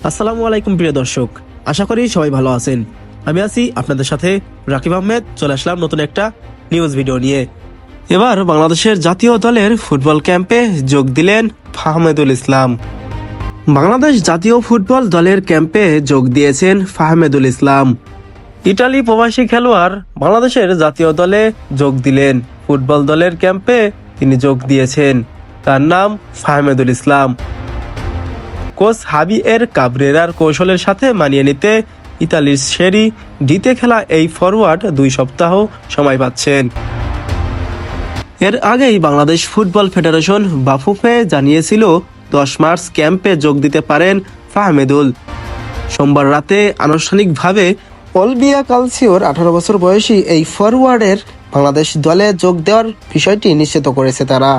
আসসালামু আলাইকুম প্রিয় দর্শক, আশা করি সবাই ভালো আছেন। আমি আছি আপনাদের সাথে রাকিব আহমেদ। চলে আসলাম নতুন একটা নিউজ ভিডিও নিয়ে। এবার বাংলাদেশের জাতীয় দলের ফুটবল ক্যাম্পে যোগ দিলেন ফাহমেদুল ইসলাম। বাংলাদেশ জাতীয় ফুটবল দলের ক্যাম্পে যোগ দিয়েছেন ফাহমেদুল ইসলাম। ইটালি প্রবাসী খেলোয়াড় বাংলাদেশের জাতীয় দলে যোগ দিলেন। ফুটবল দলের ক্যাম্পে তিনি যোগ দিয়েছেন। তার নাম ফাহমেদুল ইসলাম। কোচ হাবিয়ের কাবরেরার কৌশলের সাথে মানিয়ে নিতে ইতালির সেরি ডিতে খেলা এই ফরওয়ার্ড 2 সপ্তাহ সময় পাচ্ছেন। এর আগেই বাংলাদেশ ফুটবল ফেডারেশন বাফুফে জানিয়েছিল 10 মার্চ ক্যাম্পে যোগ দিতে পারেন ফাহমেদুল। সোমবার রাতে আনুষ্ঠানিকভাবে অলবিয়া কালসিওর 18 বছর বয়সী এই ফরওয়ার্ডের বাংলাদেশ দলে যোগ দেওয়ার বিষয়টি নিশ্চিত করেছে তারা।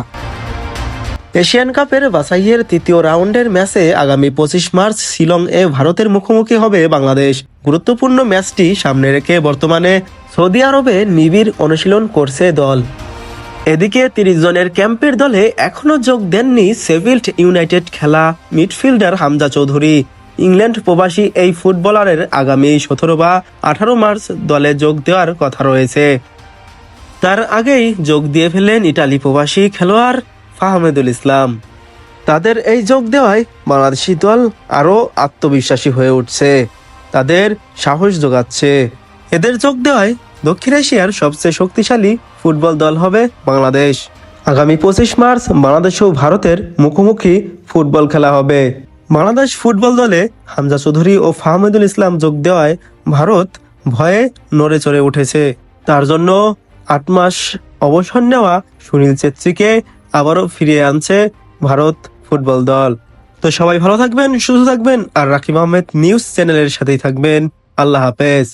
এশিয়ান কাপের বাছাইয়ের তৃতীয় রাউন্ডের ম্যাচে আগামী 25 মার্চ শিলং এ ভারতের মুখোমুখি হবে বাংলাদেশ। গুরুত্বপূর্ণ ম্যাচটি সামনে রেখে বর্তমানে সৌদি আরবে নিবিড় অনুশীলন করছে দল। এদিকে 30 জনের ক্যাম্পের দলে এখনো যোগ দেননি শেফিল্ড ইউনাইটেড খেলা মিডফিল্ডার হামজা চৌধুরী। ইংল্যান্ড প্রবাসী এই ফুটবলারের আগামী 17 বা 18 মার্চ দলে যোগ দেওয়ার কথা রয়েছে। তার আগেই যোগ দিয়ে ফেললেন ইটালি প্রবাসী খেলোয়াড় ফাহমেদুল ইসলাম। তাদের এই যোগ দেওয়ায় বাংলাদেশি দল আরও আত্মবিশ্বাসী হয়ে উঠছে, তাদের সাহস যোগাচ্ছে। এদের যোগ দেওয়ায় দক্ষিণ এশিয়ার সবচেয়ে শক্তিশালী ফুটবল দল হবে বাংলাদেশ। আগামী 25 মার্চ বাংলাদেশ ও ভারতের মুখোমুখি ফুটবল খেলা হবে। বাংলাদেশ ফুটবল দলে হামজা চৌধুরী ও ফাহমেদুল ইসলাম যোগ দেওয়ায় ভারত ভয়ে নড়ে চড়ে উঠেছে। তার জন্য 8 মাস অবসর নেওয়া সুনীল ছেত্রীকে আবারও ফিরিয়ে আনছে ভারত ফুটবল দল। তো সবাই ভালো থাকবেন, সুস্থ থাকবেন আর রাকিব আহমেদ নিউজ চ্যানেলের সাথেই থাকবেন। আল্লাহ হাফেজ।